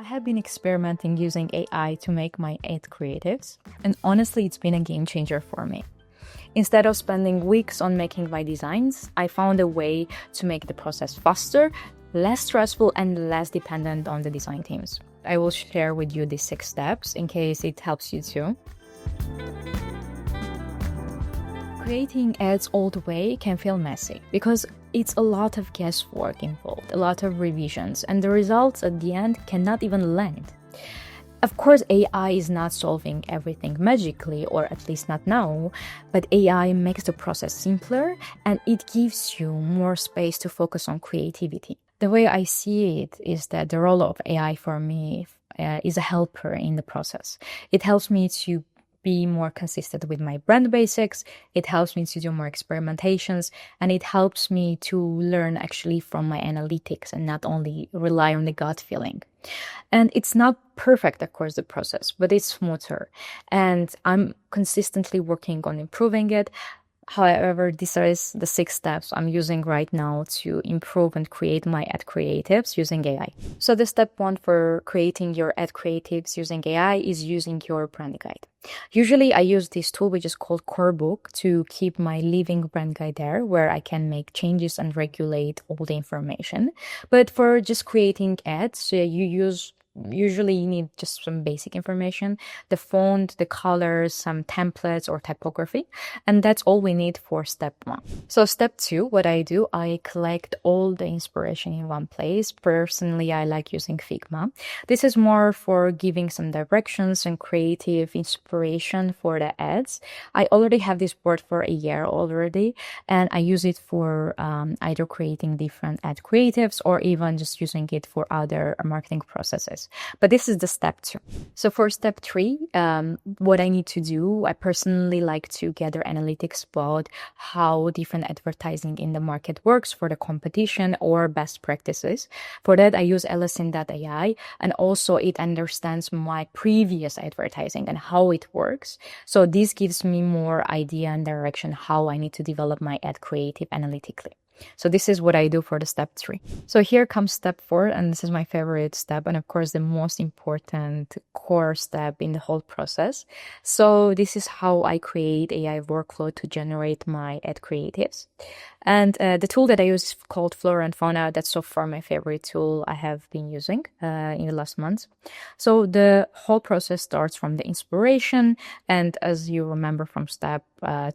have been experimenting using AI to make my ad creatives, and honestly, it's been a game changer for me. Instead of spending weeks on making my designs, I found a way to make the process faster, less stressful, and less dependent on the design teams. I will share with you these 6 steps in case it helps you too. Creating ads all the way can feel messy because it's a lot of guesswork involved, a lot of revisions, and the results at the end cannot even land. Of course, AI is not solving everything magically, or at least not now, but AI makes the process simpler and it gives you more space to focus on creativity. The way I see it is that the role of AI for me is a helper in the process. It helps me to be more consistent with my brand basics, it helps me to do more experimentations, and it helps me to learn actually from my analytics and not only rely on the gut feeling. And it's not perfect, of course, the process, but it's smoother. And I'm consistently working on improving it. However, these are the 6 steps I'm using right now to improve and create my ad creatives using AI. So the step 1 for creating your ad creatives using AI is using your brand guide. Usually I use this tool which is called Core Book to keep my living brand guide there where I can make changes and regulate all the information. But for just creating ads, usually you need just some basic information, the font, the colors, some templates or typography, and that's all we need for step 1. So step 2, what I do, I collect all the inspiration in one place. Personally, I like using Figma. This is more for giving some directions and creative inspiration for the ads. I already have this board for a year already, and I use it for either creating different ad creatives or even just using it for other marketing processes. But this is the step 2. So for step 3, what I need to do, I personally like to gather analytics about how different advertising in the market works for the competition or best practices. For that, I use LSN.ai, and also it understands my previous advertising and how it works. So this gives me more idea and direction how I need to develop my ad creative analytically. So this is what I do for the step 3. So here comes step 4, and this is my favorite step, and of course the most important core step in the whole process. So this is how I create AI workflow to generate my ad creatives. And the tool that I use is called Flora and Fauna. That's so far my favorite tool I have been using in the last months. So the whole process starts from the inspiration. And as you remember from step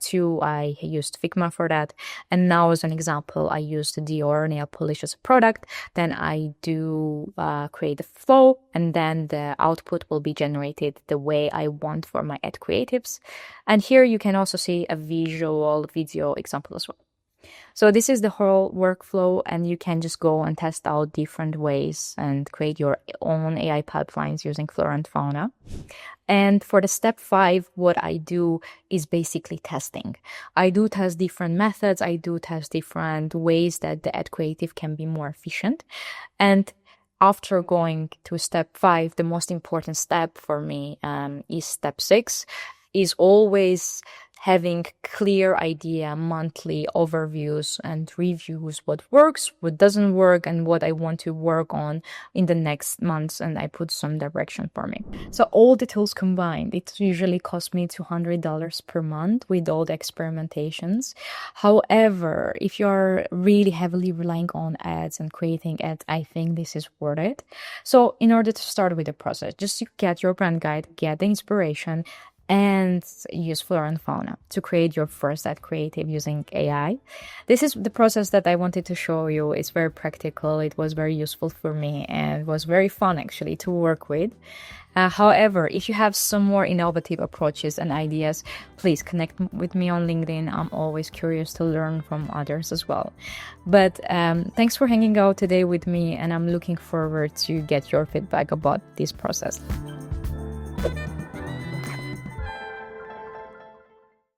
2, I used Figma for that. And now as an example, I used the Dior nail polish as a product. Then I do create the flow, and then the output will be generated the way I want for my ad creatives. And here you can also see a visual video example as well. So this is the whole workflow, and you can just go and test out different ways and create your own AI pipelines using Flora and Fauna. And for the step 5, what I do is basically testing. I do test different methods. I do test different ways that the ad creative can be more efficient. And after going to step 5, the most important step for me is step 6, is always having clear idea, monthly overviews and reviews, what works, what doesn't work, and what I want to work on in the next months, and I put some direction for me. So all the tools combined, it usually costs me $200 per month with all the experimentations. However, if you're really heavily relying on ads and creating ads, I think this is worth it. So in order to start with the process, just get your brand guide, get the inspiration, and use Flora and Fauna to create your first ad creative using AI. This is the process that I wanted to show you. It's very practical. It was very useful for me and was very fun actually to work with. However, if you have some more innovative approaches and ideas, please connect with me on LinkedIn. I'm always curious to learn from others as well. But thanks for hanging out today with me, and I'm looking forward to get your feedback about this process.